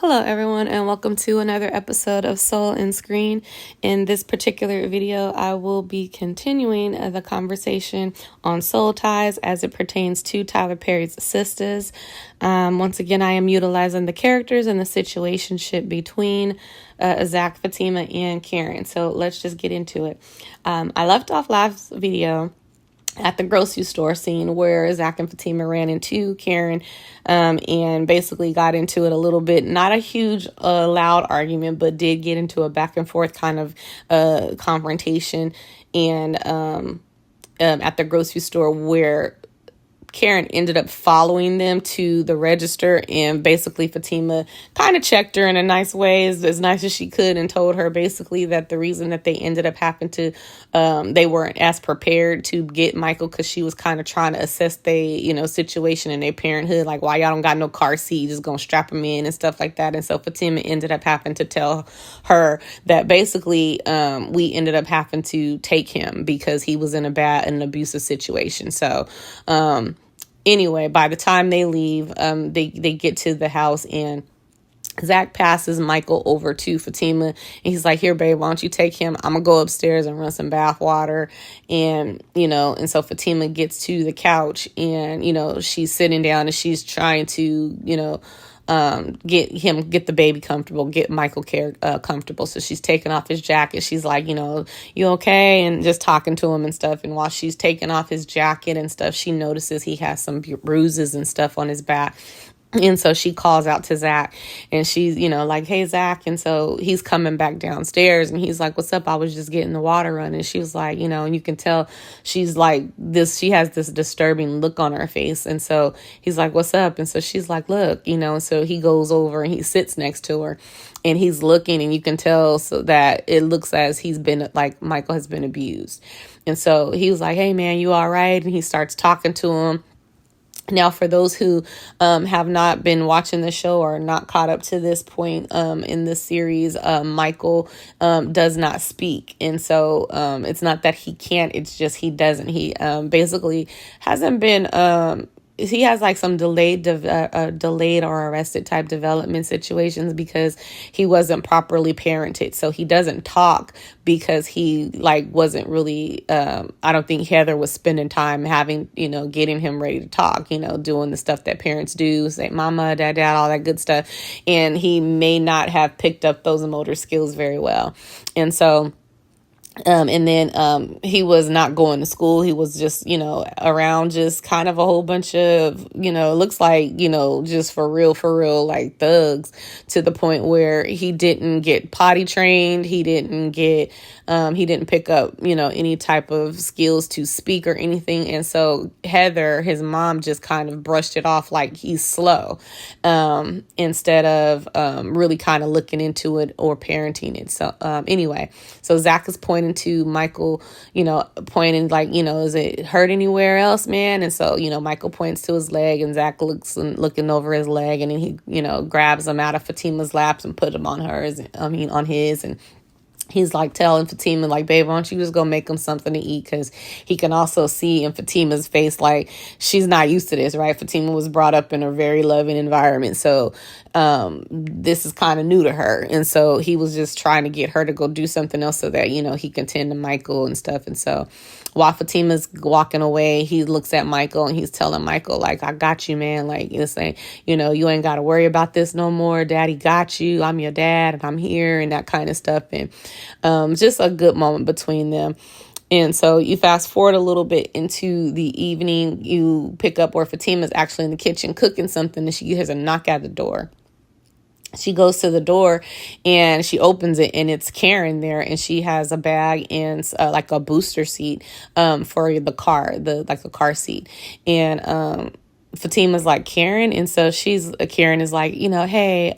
Hello everyone and welcome to another episode of Soul and Screen. In this particular video, I will be continuing the conversation on soul ties as it pertains to Tyler Perry's Sistas. Once again, I am utilizing the characters and the situationship between Zach, Fatima, and Karen. So let's just get into it. I left off last video at the grocery store scene where Zach and Fatima ran into Karen and basically got into it a little bit. Not a huge loud argument, but did get into a back and forth kind of confrontation and at the grocery store where Karen ended up following them to the register, and basically Fatima kind of checked her in a nice way, as nice as she could, and told her basically that the reason that they ended up having to, they weren't as prepared to get Michael because she was kind of trying to assess their, situation in their parenthood, like why y'all don't got no car seat, just gonna strap them in and stuff like that. And so Fatima ended up having to tell her that basically we ended up having to take him because he was in an abusive situation. So, anyway, by the time they leave, they get to the house and Zach passes Michael over to Fatima and he's like, here, babe, why don't you take him? I'm gonna go upstairs and run some bath water. And, and so Fatima gets to the couch and, she's sitting down and she's trying to, get the baby comfortable, get Michael comfortable. So she's taking off his jacket. She's like, you okay? And just talking to him and stuff. And while she's taking off his jacket and stuff, she notices he has some bruises and stuff on his back. And so she calls out to Zach and she's, like, hey, Zach. And so he's coming back downstairs and he's like, what's up? I was just getting the water running. She was like, and you can tell she's like this, she has this disturbing look on her face. And so he's like, what's up? And so she's like, look, so he goes over and he sits next to her and he's looking and you can tell so that it looks as he's been like Michael has been abused. And so he was like, hey, man, you all right? And he starts talking to him. Now, for those who have not been watching the show or not caught up to this point in this series, Michael does not speak. And so it's not that he can't, it's just he doesn't. He basically hasn't been... he has like some delayed or arrested type development situations because he wasn't properly parented. So he doesn't talk because he wasn't really, I don't think Heather was spending time having, getting him ready to talk, doing the stuff that parents do, say mama, dad, all that good stuff. And he may not have picked up those motor skills very well. And so and then he was not going to school. He was just, around just kind of a whole bunch of, looks like, just for real, like thugs, to the point where he didn't get potty trained. He didn't pick up, any type of skills to speak or anything. And so Heather, his mom, just kind of brushed it off like he's slow instead of really kind of looking into it or parenting it. So anyway, so Zach is pointing to Michael, pointing like, is it hurt anywhere else, man? And so, Michael points to his leg and Zach looking over his leg and then he, grabs him out of Fatima's laps and put him on his. And he's like telling Fatima, like, babe, why don't you just go make him something to eat? Because he can also see in Fatima's face, like, she's not used to this, right? Fatima was brought up in a very loving environment. So this is kind of new to her. And so he was just trying to get her to go do something else so that, he can tend to Michael and stuff. And so while Fatima's walking away, he looks at Michael and he's telling Michael, like, I got you, man. Like, you're saying, you ain't got to worry about this no more. Daddy got you. I'm your dad and I'm here and that kind of stuff. And just a good moment between them. And so you fast forward a little bit into the evening, you pick up where Fatima's actually in the kitchen cooking something and she hears a knock at the door. She goes to the door and she opens it and it's Karen there and she has a bag and like a booster seat for the car, a car seat. And Fatima's like, Karen? And so Karen is like, hey,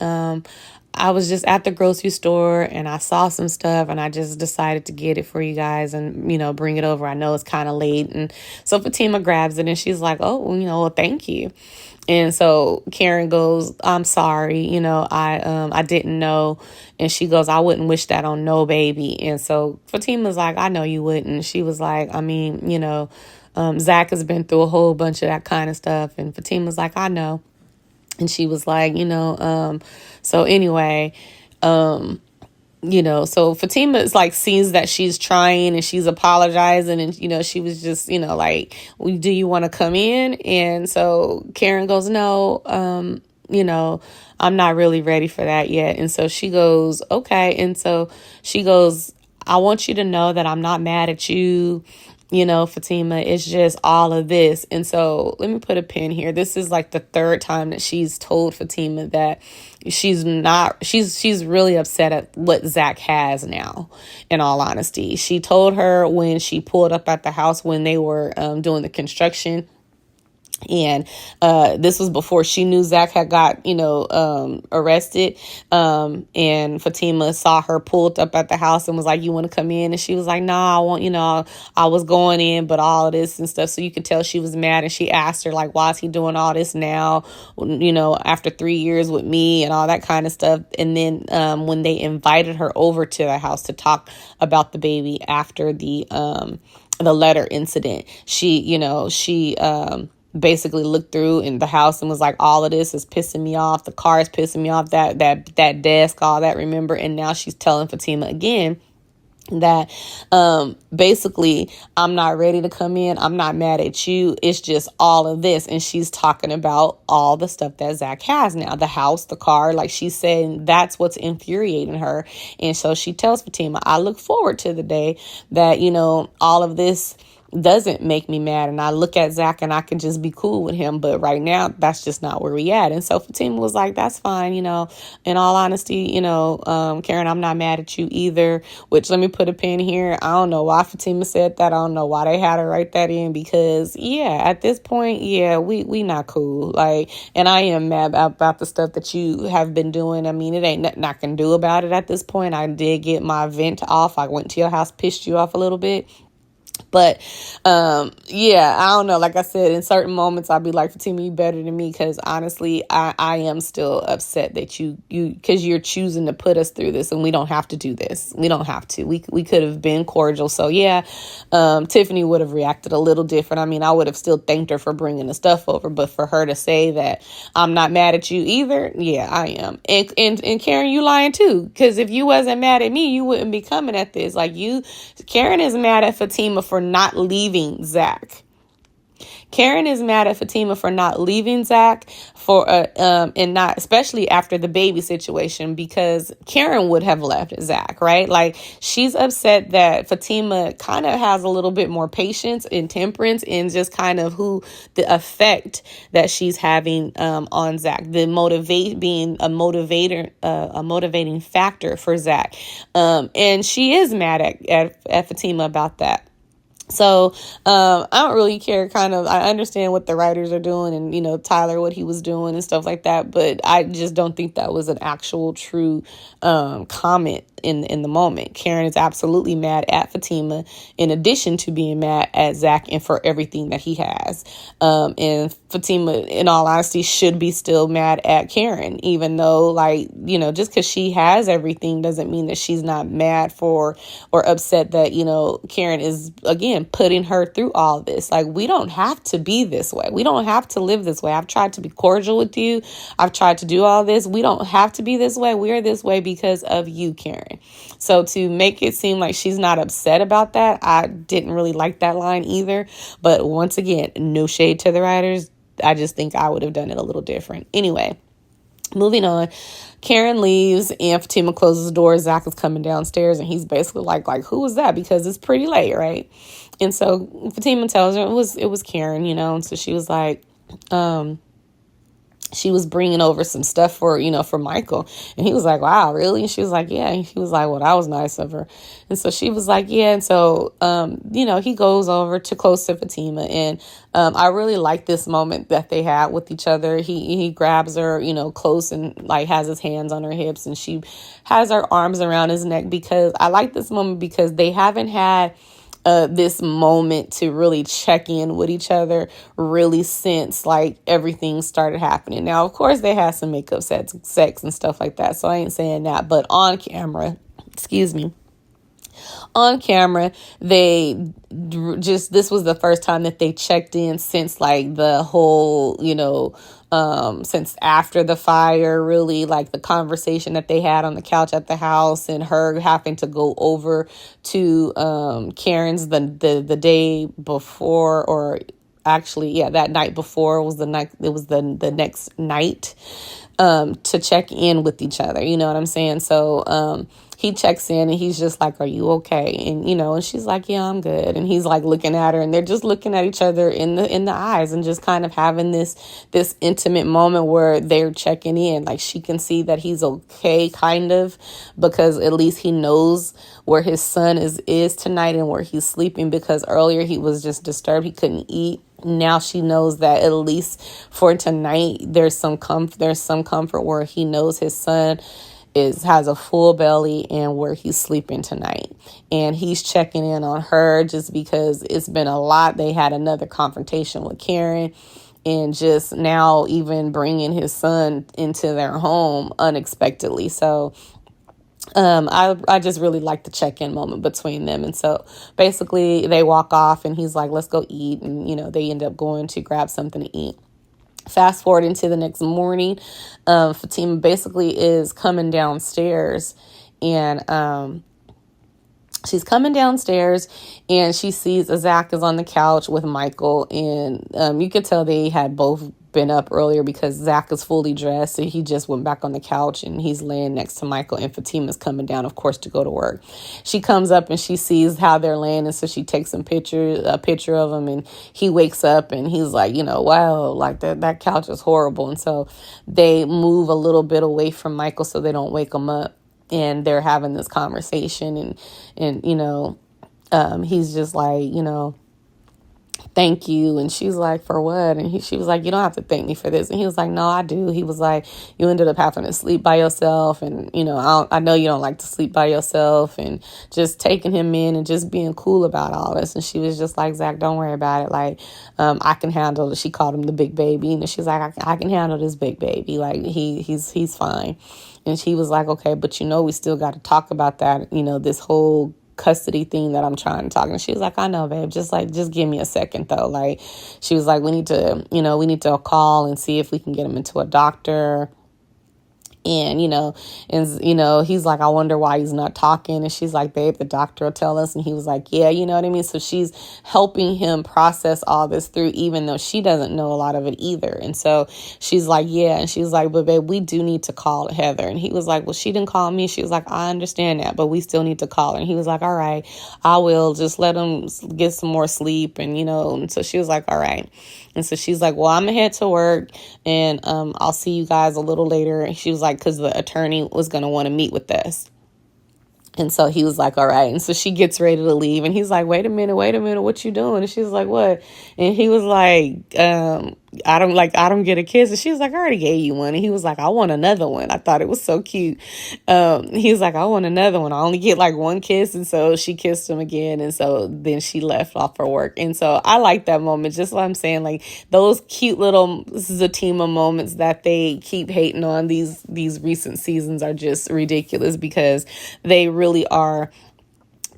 I was just at the grocery store and I saw some stuff and I just decided to get it for you guys and, bring it over. I know it's kind of late. And so Fatima grabs it and she's like, oh, well, thank you. And so Karen goes, I'm sorry, I didn't know. And she goes, I wouldn't wish that on no baby. And so Fatima's like, I know you wouldn't. She was like, Zach has been through a whole bunch of that kind of stuff. And Fatima's like, I know. And she was like, so anyway, so Fatima is like sees that she's trying and she's apologizing, and she was just like, well, do you want to come in? And so Karen goes, no, I'm not really ready for that yet. And so she goes, okay. And so she goes, I want you to know that I'm not mad at you. Fatima, it's just all of this. And so let me put a pin here. This is like the third time that she's told Fatima that she's really upset at what Zach has now, in all honesty. She told her when she pulled up at the house when they were doing the construction. And this was before she knew Zach had got, arrested. And Fatima saw her pulled up at the house and was like, you want to come in? And she was like, nah, I want, I was going in, but all of this and stuff. So you could tell she was mad. And she asked her, like, why is he doing all this now, after 3 years with me and all that kind of stuff. And then when they invited her over to the house to talk about the baby after the letter incident, she basically looked through in the house and was like, all of this is pissing me off. The car is pissing me off. That desk, all that, remember? And now she's telling Fatima again that basically, I'm not ready to come in. I'm not mad at you. It's just all of this. And she's talking about all the stuff that Zach has now, the house, the car. Like she's saying, that's what's infuriating her. And so she tells Fatima, I look forward to the day that, all of this doesn't make me mad, and I look at Zach and I can just be cool with him, but right now that's just not where we at. And so Fatima was like, that's fine, in all honesty, Karen, I'm not mad at you either, which, let me put a pin here. I don't know why Fatima said that. I don't know why they had her write that in, because at this point, we not cool. Like, and I am mad about the stuff that you have been doing. I mean, it ain't nothing I can do about it at this point. I did get my vent off. I went to your house, pissed you off a little bit. But, I don't know. Like I said, in certain moments, I'll be like, Fatima, you better than me. Because honestly, I am still upset that because you're choosing to put us through this, and we don't have to do this. We don't have to. We could have been cordial. So Tiffany would have reacted a little different. I mean, I would have still thanked her for bringing the stuff over, but for her to say that I'm not mad at you either. Yeah, I am. And Karen, you lying too. Because if you wasn't mad at me, you wouldn't be coming at this. Like Karen is mad at Fatima for not leaving Zach. Karen is mad at Fatima for not leaving Zach and not, especially after the baby situation, because Karen would have left Zach, right? Like, she's upset that Fatima kind of has a little bit more patience and temperance and just kind of the effect that she's having on Zach, being a motivating factor for Zach. And she is mad at Fatima about that. So I don't really care. I understand what the writers are doing and, Tyler, what he was doing and stuff like that. But I just don't think that was an actual true comment in the moment. Karen is absolutely mad at Fatima, in addition to being mad at Zach and for everything that he has. And Fatima, in all honesty, should be still mad at Karen, even though, just because she has everything doesn't mean that she's not mad for or upset that, Karen is, again, putting her through all this. Like, we don't have to be this way. We don't have to live this way. I've tried to be cordial with you. I've tried to do all this. We don't have to be this way. We are this way because of you, Karen. So to make it seem like she's not upset about that, I didn't really like that line either. But once again, no shade to the writers. I just think I would have done it a little different. Anyway, moving on. Karen leaves and Fatima closes the door. Zach is coming downstairs and he's basically like, who was that? Because it's pretty late, right? And so Fatima tells her it was Karen, and so she was like, she was bringing over some stuff for Michael. And he was like, wow, really? And she was like, yeah. And he was like, well, that was nice of her. And so she was like, yeah. And so, he goes over to close to Fatima. And I really like this moment that they had with each other. He grabs her, close and has his hands on her hips. And she has her arms around his neck, because I like this moment because they haven't had this moment to really check in with each other really since everything started happening. Now, of course, they had some makeup sex and stuff like that, so I ain't saying that, but on camera, this was the first time that they checked in since the whole since after the fire, really, like the conversation that they had on the couch at the house, and her having to go over to Karen's the day before, or actually, yeah, that night before was the night. It was the next night to check in with each other. You know what I'm saying? So he checks in and he's just like, "Are you okay?" And and she's like, "Yeah, I'm good." And he's like looking at her, and they're just looking at each other in the eyes, and just kind of having this intimate moment where they're checking in. Like, she can see that he's okay, kind of, because at least he knows where his son is tonight and where he's sleeping, because earlier he was just disturbed. He couldn't eat. Now she knows that at least for tonight there's some comfort where he knows his son has a full belly and where he's sleeping tonight. And he's checking in on her just because it's been a lot. They had another confrontation with Karen, and just now even bringing his son into their home unexpectedly. So I just really like the check-in moment between them. And so basically they walk off and he's like, "Let's go eat." And, they end up going to grab something to eat. Fast forward into the next morning, Fatima basically is coming downstairs, and she's coming downstairs and she sees Zach is on the couch with Michael, and you could tell they had both been up earlier because Zach is fully dressed and he just went back on the couch and he's laying next to Michael, and Fatima's coming down, of course, to go to work. She comes up and she sees how they're laying, and so she takes a picture of him, and he wakes up and he's like, "Wow, like that couch is horrible." And so they move a little bit away from Michael so they don't wake him up, and they're having this conversation, and he's just like, "Thank you." And she's like, "For what?" And she was like, "You don't have to thank me for this." And he was like, "No, I do." He was like, "You ended up having to sleep by yourself. And, I know you don't like to sleep by yourself," and just taking him in and just being cool about all this. And she was just like, "Zach, don't worry about it. Like, I can handle it." She called him the big baby. And she's like, I can handle this big baby. Like, he's fine. And she was like, "Okay, but we still got to talk about that, this whole custody thing that I'm trying to talk." And she was like, "I know, babe. Just give me a second, though." Like, she was like, we need to call and see if we can get him into a doctor. And, he's like, "I wonder why he's not talking." And she's like, "Babe, the doctor will tell us." And he was like, "Yeah," you know what I mean? So she's helping him process all this through, even though she doesn't know a lot of it either. And so she's like, "Yeah." And she's like, "But babe, we do need to call Heather." And he was like, "Well, she didn't call me." She was like, "I understand that, but we still need to call her." And he was like, "All right, I will. Just let him get some more sleep." And so she was like, "All right." And so she's like, "Well, I'm gonna head to work, and I'll see you guys a little later." And she was like, because the attorney was going to want to meet with us. And so he was like, "All right." And so she gets ready to leave, and he's like, wait a minute, what you doing?" And she's like, "What?" And he was like, I don't get a kiss." And she was like, "I already gave you one." And he was like, "I want another one." I thought it was so cute. He was like, "I want another one. I only get like one kiss." And so she kissed him again. And so then she left off for work. And so I like that moment. Just what I'm saying, like those cute little Fatima moments that they keep hating on these recent seasons are just ridiculous, because they really are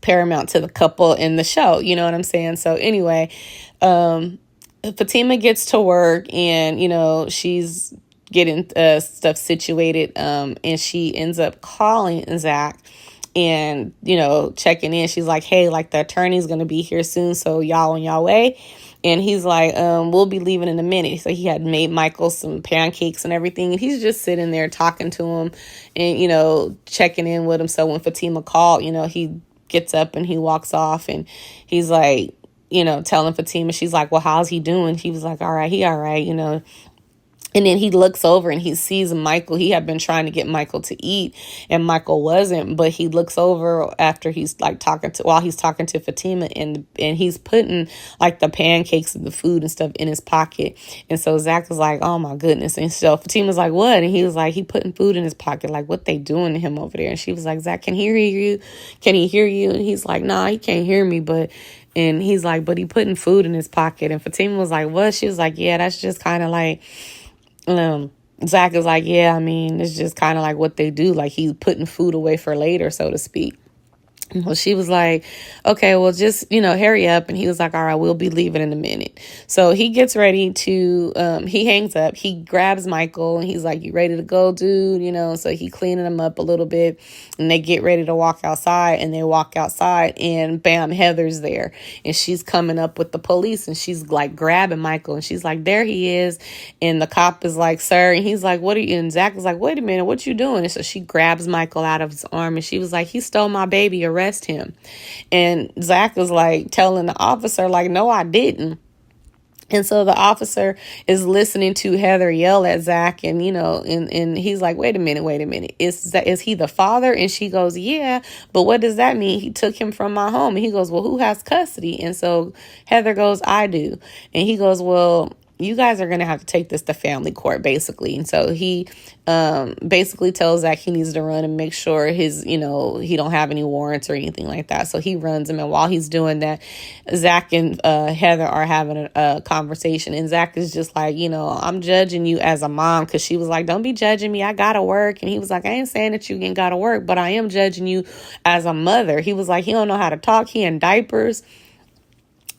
paramount to the couple in the show. You know what I'm saying? So anyway, Fatima gets to work, and, she's getting stuff situated, and she ends up calling Zach and, checking in. She's like, "Hey, like the attorney's going to be here soon, so y'all on y'all way?" And he's like, "We'll be leaving in a minute." So he had made Michael some pancakes and everything, and he's just sitting there talking to him and, checking in with him. So when Fatima called, he gets up and he walks off, and he's like, telling Fatima, she's like, "Well, how's he doing?" He was like, "All right, he all right, And then he looks over and he sees Michael. He had been trying to get Michael to eat, and Michael wasn't. But he looks over after he's like while he's talking to Fatima, and he's putting like the pancakes and the food and stuff in his pocket. And so Zach was like, "Oh my goodness!" And so Fatima's like, "What?" And he was like, "He putting food in his pocket. Like, what they doing to him over there?" And she was like, "Zach, can he hear you? Can he hear you?" And he's like, "Nah, he can't hear me, but." And he's like, "But he putting food in his pocket." And Fatima was like, "What?" She was like, "Yeah, that's just kind of like." Zach is like, "Yeah, I mean, it's just kind of like what they do. Like, he's putting food away for later, so to speak." Well, she was like, okay, well, just, hurry up. And he was like, all right, we'll be leaving in a minute. So he gets ready to, he hangs up, he grabs Michael and he's like, you ready to go, dude? So he cleaning him up a little bit and they get ready to walk outside, and they walk outside and bam, Heather's there and she's coming up with the police and she's like grabbing Michael and she's like, there he is. And the cop is like, sir. And he's like, what are you? And Zach is like, wait a minute, what you doing? And so she grabs Michael out of his arm and she was like, he stole my baby, arrest him. And Zach was like telling the officer, like, no, I didn't. And so the officer is listening to Heather yell at Zach, and, and he's like, wait a minute. Is he the father? And she goes, yeah, but what does that mean? He took him from my home. And he goes, well, who has custody? And so Heather goes, I do. And he goes, well, you guys are going to have to take this to family court, basically. And so he basically tells Zach he needs to run and make sure he don't have any warrants or anything like that. So he runs him. And while he's doing that, Zach and Heather are having a conversation. And Zach is just like, I'm judging you as a mom, because she was like, don't be judging me. I got to work. And he was like, I ain't saying that you ain't got to work, but I am judging you as a mother. He was like, he don't know how to talk. He in diapers.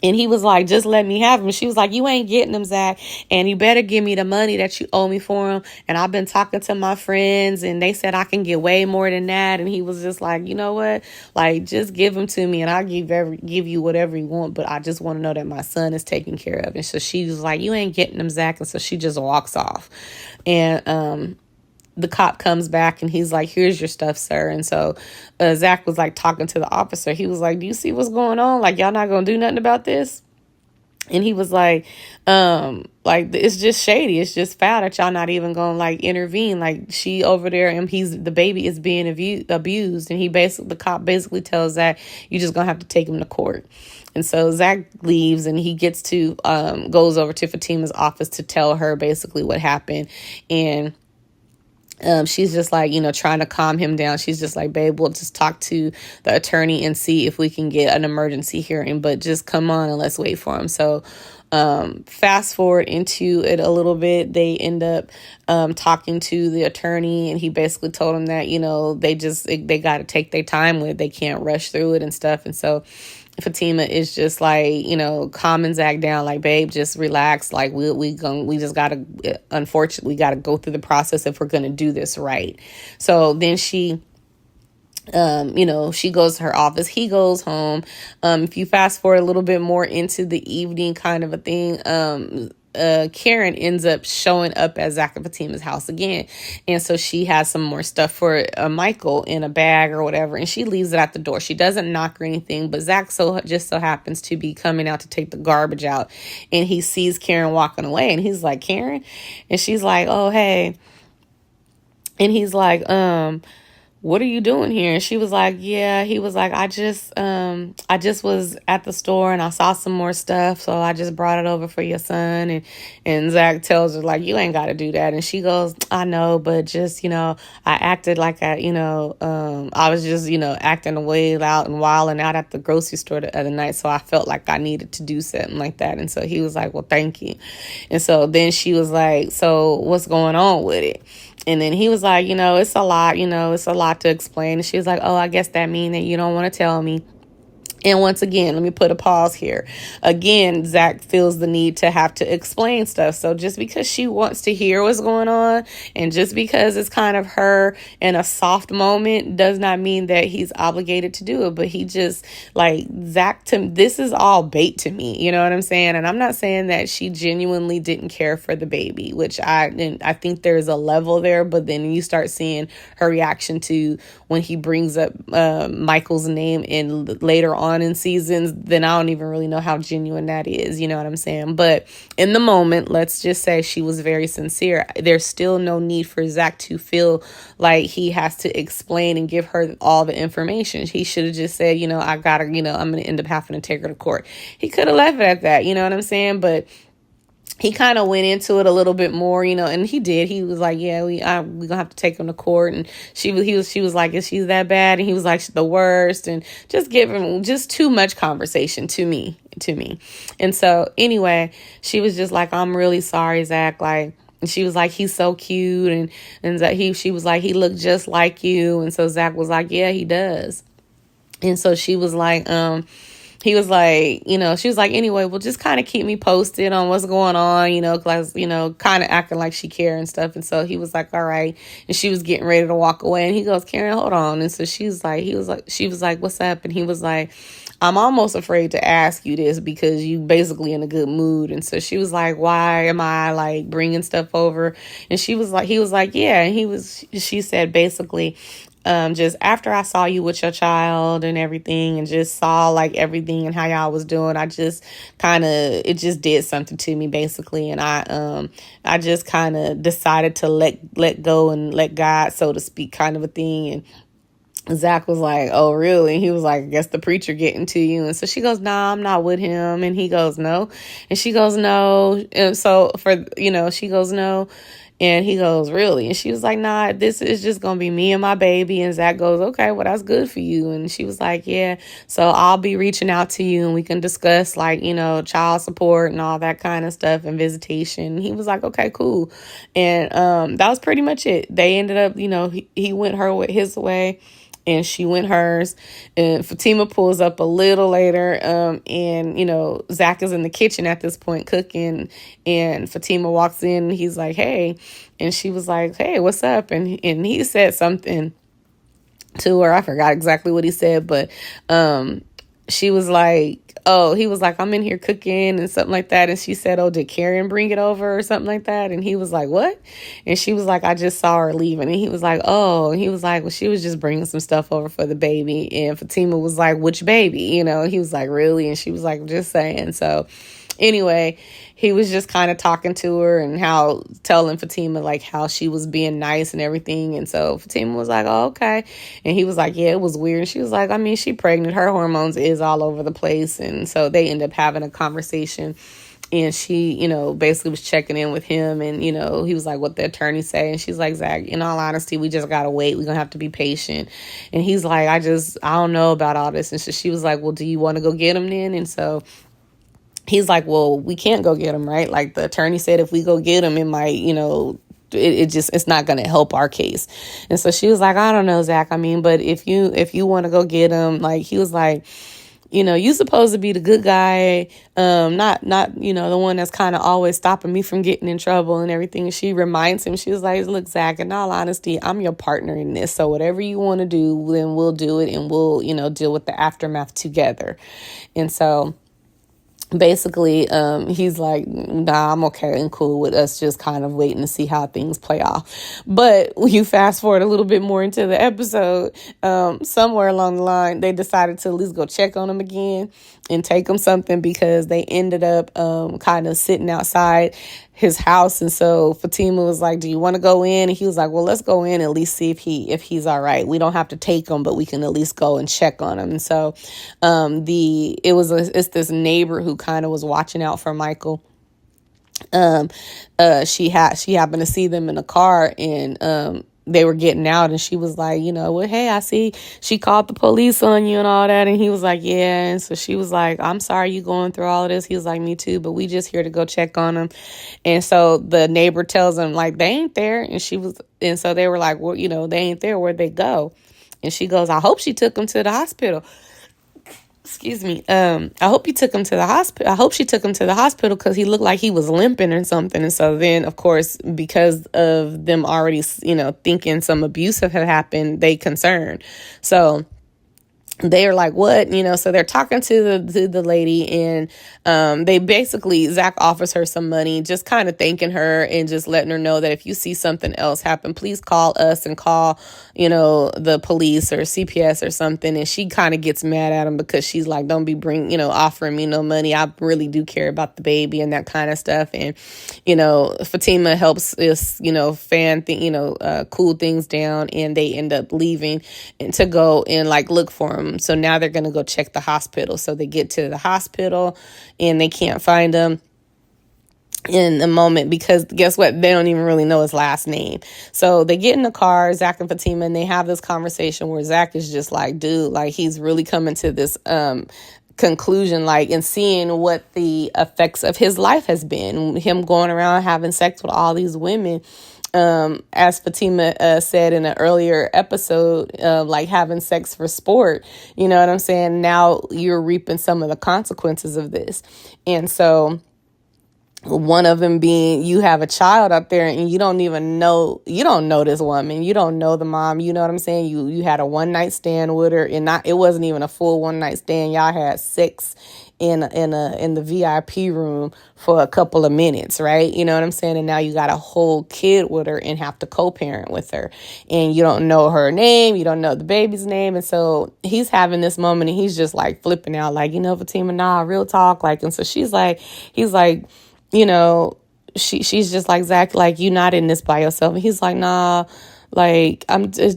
And he was like, just let me have him. She was like, you ain't getting him, Zach. And you better give me the money that you owe me for him. And I've been talking to my friends and they said I can get way more than that. And he was just like, you know what? Like, just give him to me and I'll give you whatever you want. But I just want to know that my son is taken care of. And so she was like, you ain't getting him, Zach. And so she just walks off. And the cop comes back and he's like, here's your stuff, sir. And so Zach was like talking to the officer. He was like, do you see what's going on? Like, y'all not going to do nothing about this? And he was like, it's just shady. It's just foul that y'all not even going to like intervene. Like, she over there and the baby is being abused. And the cop basically tells Zach, you just going to have to take him to court. And so Zach leaves and he goes over to Fatima's office to tell her basically what happened. And she's just like, trying to calm him down. She's just like, babe, we'll just talk to the attorney and see if we can get an emergency hearing, but just come on and let's wait for him. So fast forward into it a little bit, they end up talking to the attorney, and he basically told him that, they got to take their time with it. They can't rush through it and stuff. And so Fatima is just like, calming Zach down, like, babe, just relax. Like, we just gotta, unfortunately, gotta go through the process if we're gonna do this right. So then she goes to her office. He goes home. If you fast forward a little bit more into the evening kind of a thing, Karen ends up showing up at Zach and Fatima's house again. And so she has some more stuff for Michael in a bag or whatever. And she leaves it at the door. She doesn't knock or anything, but Zach just so happens to be coming out to take the garbage out. And he sees Karen walking away and he's like, Karen? And she's like, oh, hey. And he's like, what are you doing here? And she was like, yeah. He was like, I just was at the store and I saw some more stuff, so I just brought it over for your son. And Zach tells her, like, you ain't got to do that. And she goes, I know, but just, I acted like I was just, acting away out and wilding out at the grocery store the other night, so I felt like I needed to do something like that. And so he was like, well, thank you. And so then she was like, so what's going on with it? And then he was like, it's a lot to explain. And she was like, oh, I guess that means that you don't want to tell me. And once again, let me put a pause here. Again, Zach feels the need to have to explain stuff. So just because she wants to hear what's going on, and just because it's kind of her in a soft moment, does not mean that he's obligated to do it. But he just, like, Zach, this is all bait to me. You know what I'm saying? And I'm not saying that she genuinely didn't care for the baby, which I think there's a level there. But then you start seeing her reaction to when he brings up Michael's name in later on in seasons, then I don't even really know how genuine that is. You know what I'm saying? But in the moment, let's just say she was very sincere. There's still no need for Zach to feel like he has to explain and give her all the information. He should have just said, I gotta, I'm going to end up having to take her to court. He could have left it at that. You know what I'm saying? But he kind of went into it a little bit more, and he did. He was like, yeah, we're gonna have to take him to court. And she was like, is she that bad? And he was like, she's the worst. And just giving just too much conversation to me. And so anyway, she was just like, I'm really sorry, Zach. Like, and she was like, he's so cute. And she was like, he looked just like you. And so Zach was like, yeah, he does. And so she was like, he was like, she was like, anyway, well, just kind of keep me posted on what's going on, cause, kind of acting like she cared and stuff. And so he was like, all right. And she was getting ready to walk away. And he goes, Karen, hold on. And so she was like, what's up? And he was like, I'm almost afraid to ask you this because you basically in a good mood. And so she was like, why am I like bringing stuff over? And he was like, yeah. And she said, basically, just after I saw you with your child and everything and just saw like everything and how y'all was doing, I just it just did something to me basically. And I just kind of decided to let go and let God, so to speak, kind of a thing. And Zach was like, oh, really? And he was like, I guess the preacher getting to you. And so she goes, nah, I'm not with him. And he goes, no. And she goes, no. And so she goes, no. And he goes, really? And she was like, nah, this is just going to be me and my baby. And Zach goes, okay, well, that's good for you. And she was like, yeah, so I'll be reaching out to you and we can discuss like, child support and all that kind of stuff and visitation. And he was like, okay, cool. And that was pretty much it. They ended up, he went his way and she went hers. And Fatima pulls up a little later. And Zach is in the kitchen at this point cooking. And Fatima walks in and he's like, hey. And she was like, hey, what's up? And he said something to her. I forgot exactly what he said, but she was like, oh, he was like, I'm in here cooking and something like that. And she said, oh, did Karen bring it over or something like that? And he was like, what? And she was like, I just saw her leaving. And he was like, oh, and he was like, well, she was just bringing some stuff over for the baby. And Fatima was like, which baby? He was like, really? And she was like, just saying. So anyway, he was just kind of talking to her and telling Fatima like how she was being nice and everything. And so Fatima was like, oh, okay. And he was like, yeah, it was weird. And she was like, I mean, she pregnant. Her hormones is all over the place. And so they end up having a conversation. And she, basically was checking in with him. And, he was like, what the attorney say? And she's like, Zach, in all honesty, we just got to wait. We're going to have to be patient. And he's like, I don't know about all this. And so she was like, well, do you want to go get him then? And so he's like, well, we can't go get him, right? Like the attorney said, if we go get him, it might, it's not going to help our case. And so she was like, I don't know, Zach. I mean, but if you want to go get him, like, he was like, you supposed to be the good guy, not, the one that's kind of always stopping me from getting in trouble and everything. And she reminds him, she was like, look, Zach, in all honesty, I'm your partner in this. So whatever you want to do, then we'll do it and we'll, deal with the aftermath together. And so basically, he's like, nah, I'm okay and cool with us just kind of waiting to see how things play off. But you fast forward a little bit more into the episode, somewhere along the line, they decided to at least go check on him again and take him something because they ended up kind of sitting outside his house. And so Fatima was like, do you want to go in? And he was like, well, let's go in and at least see if he's all right. We don't have to take him, but we can at least go and check on him. And so it's this neighbor who kind of was watching out for Michael. She happened to see them in a car and they were getting out and she was like, well, hey, I see she called the police on you and all that. And he was like, yeah. And so she was like, I'm sorry you going through all of this. He was like, me too, but we just here to go check on him. And so the neighbor tells him like, they ain't there. And so they were like, well, they ain't there. Where'd they go? And she goes, I hope she took him to the hospital. Excuse me. I hope you took him to the hospital. I hope she took him to the hospital because he looked like he was limping or something. And so then, of course, because of them already, thinking some abuse had happened, they concerned. So they are like, what? So they're talking to the lady and they basically, Zach offers her some money, just kind of thanking her and just letting her know that if you see something else happen, please call us and call, the police or CPS or something. And she kind of gets mad at him because she's like, don't be offering me no money. I really do care about the baby and that kind of stuff. And, Fatima helps us, cool things down and they end up leaving and to go and like look for him. So now they're going to go check the hospital. So they get to the hospital and they can't find him in a moment because guess what? They don't even really know his last name. So they get in the car, Zach and Fatima, and they have this conversation where Zach is just like, dude, like he's really coming to this conclusion, like, and seeing what the effects of his life has been, him going around having sex with all these women. as Fatima said in an earlier episode, like having sex for sport, you know what I'm saying? Now you're reaping some of the consequences of this. And so one of them being you have a child out there and you don't know this woman, you don't know the mom, you know what I'm saying? You had a one night stand with her, and it wasn't even a full one night stand. Y'all had sex in the VIP room for a couple of minutes, right? You know what I'm saying? And now you got a whole kid with her and have to co-parent with her, and you don't know her name, you don't know the baby's name. And so he's having this moment and he's just like flipping out, like, Fatima, nah, real talk. Like, and so he's like, she's just like, Zach, like, you not in this by yourself. And he's like, nah, like, it's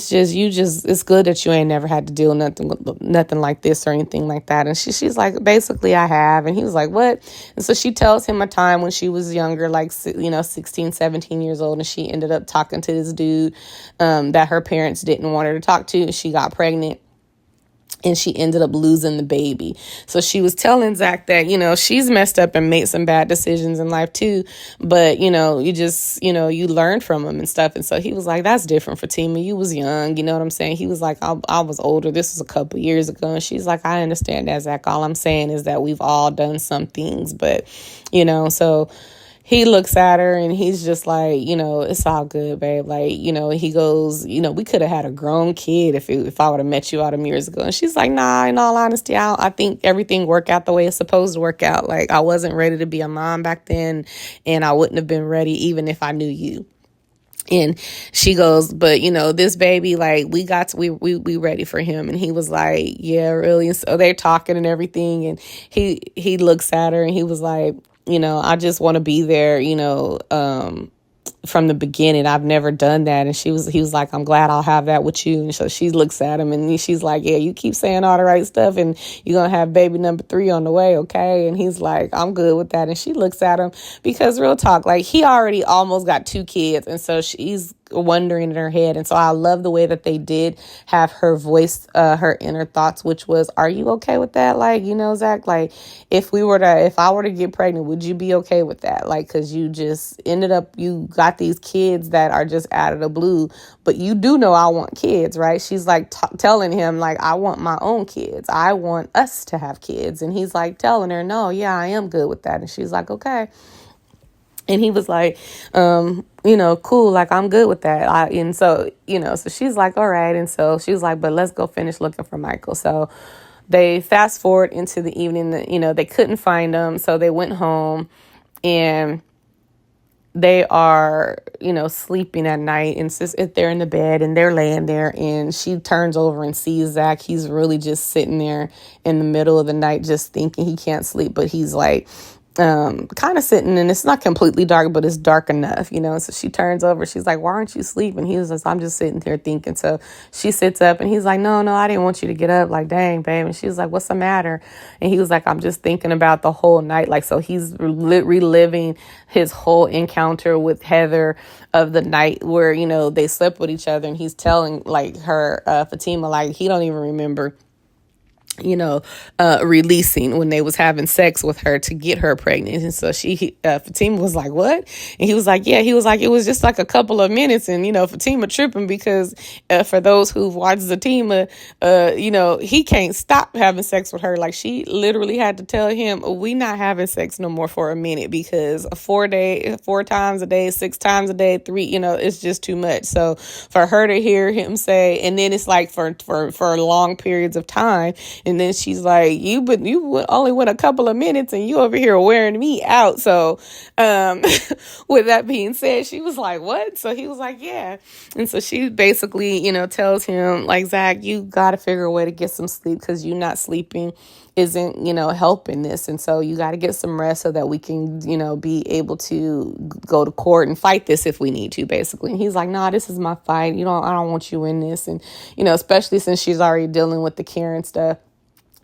just, it's good that you ain't never had to deal nothing like this or anything like that. And she's like, basically I have. And he was like, what? And so she tells him a time when she was younger, like, 16, 17 years old. And she ended up talking to this dude, that her parents didn't want her to talk to. And she got pregnant. And she ended up losing the baby. So she was telling Zach that, she's messed up and made some bad decisions in life too. But, you just, you learn from them and stuff. And so he was like, that's different, Fatima. You was young. You know what I'm saying? He was like, I was older. This was a couple years ago. And she's like, I understand that, Zach. All I'm saying is that we've all done some things. But, so he looks at her and he's just like, it's all good, babe. Like, he goes, we could have had a grown kid if I would have met you all them years ago. And she's like, nah, in all honesty, I think everything worked out the way it's supposed to work out. Like, I wasn't ready to be a mom back then, and I wouldn't have been ready even if I knew you. And she goes, but, this baby, like, we ready for him. And he was like, yeah, really. And so they're talking and everything. And he looks at her and he was like, I just want to be there, from the beginning. I've never done that. And he was like, I'm glad I'll have that with you. And so she looks at him and she's like, yeah, you keep saying all the right stuff and you're going to have baby number 3 on the way. Okay. And he's like, I'm good with that. And she looks at him because real talk, like, he already almost got 2 kids. And so she's wondering in her head. And so I love the way that they did have her voice, her inner thoughts, which was, are you okay with that? Like, Zach, like, if I were to get pregnant, would you be okay with that? Like, cause you just ended up, you got these kids that are just out of the blue, but you do know I want kids, right? She's like telling him, like, I want my own kids. I want us to have kids. And he's like telling her, no, yeah, I am good with that. And she's like, okay. And he was like, cool, like, I'm good with that. And so, so she's like, all right. And so she was like, but let's go finish looking for Michael. So they fast forward into the evening, they couldn't find him. So they went home and they are, sleeping at night, and they're in the bed and they're laying there, and she turns over and sees Zach. He's really just sitting there in the middle of the night, just thinking he can't sleep, but he's like, kind of sitting, and it's not completely dark, but it's dark enough, so she turns over, she's like, why aren't you sleeping? He was like, I'm just sitting here thinking. So she sits up and he's like, no, I didn't want you to get up. Like, dang, babe. And she was like, what's the matter? And he was like, I'm just thinking about the whole night. Like, so he's reliving his whole encounter with Heather of the night where, they slept with each other, and he's telling, like, her, Fatima, like, he don't even remember releasing when they was having sex with her to get her pregnant. And so Fatima was like, what? And he was like, yeah, he was like, it was just like a couple of minutes. And, Fatima tripping because for those who've watched Fatima, he can't stop having sex with her. Like, she literally had to tell him, we not having sex no more for a minute, because 4 times a day, 6 times a day, 3, it's just too much. So for her to hear him say, and then it's like for long periods of time. And then she's like, you only went a couple of minutes and you over here wearing me out. So with that being said, she was like, what? So he was like, yeah. And so she basically, tells him, like, Zach, you got to figure a way to get some sleep, because you not sleeping isn't, helping this. And so you got to get some rest so that we can, be able to go to court and fight this if we need to, basically. And he's like, nah, this is my fight. I don't want you in this. And, especially since she's already dealing with the Karen stuff.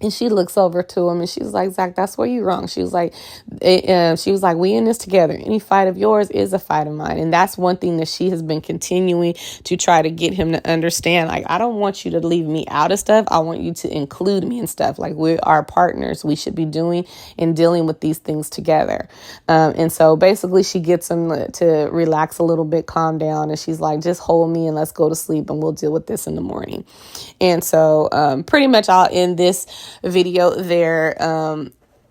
And she looks over to him and she's like, Zach, that's where you wrong. She was like, we in this together. Any fight of yours is a fight of mine. And that's one thing that she has been continuing to try to get him to understand. Like, I don't want you to leave me out of stuff. I want you to include me in stuff. Like, we are partners. We should be doing and dealing with these things together. And so basically she gets him to relax a little bit, calm down. And she's like, just hold me and let's go to sleep and we'll deal with this in the morning. And so pretty much I'll end this video there.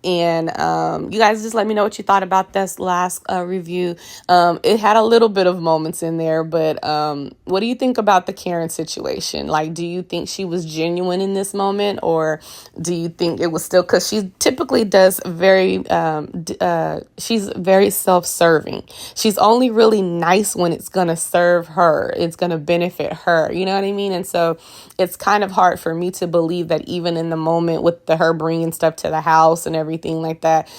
You guys just let me know what you thought about this last review. It had a little bit of moments in there, but what do you think about the Karen situation? Like, do you think she was genuine in this moment, or do you think it was still, because she typically does she's very self-serving. She's only really nice when it's going to serve her. It's going to benefit her. You know what I mean? And so it's kind of hard for me to believe that even in the moment with her bringing stuff to the house and everything like that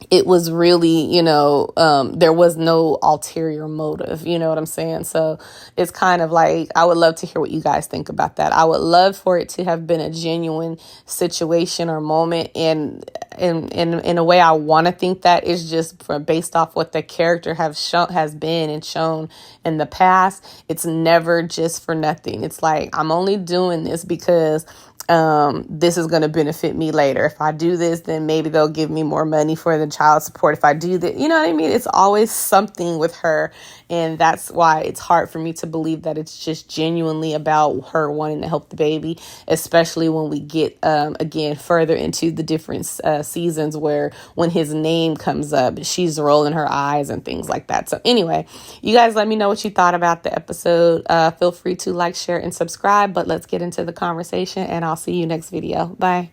it was really, there was no ulterior motive, you know what I'm saying? So it's kind of like, I would love to hear what you guys think about that. I would love for it to have been a genuine situation or moment. And in a way, I want to think that is just based off what the character has been and shown in the past. It's never just for nothing. It's like, I'm only doing this because this is going to benefit me later. If I do this, then maybe they'll give me more money for the child support. If I do that, you know what I mean? It's always something with her. And that's why it's hard for me to believe that it's just genuinely about her wanting to help the baby, especially when we get, again, further into the different seasons where when his name comes up, she's rolling her eyes and things like that. So anyway, you guys let me know what you thought about the episode. Feel free to like, share, and subscribe, but let's get into the conversation, and I'll see you next video. Bye.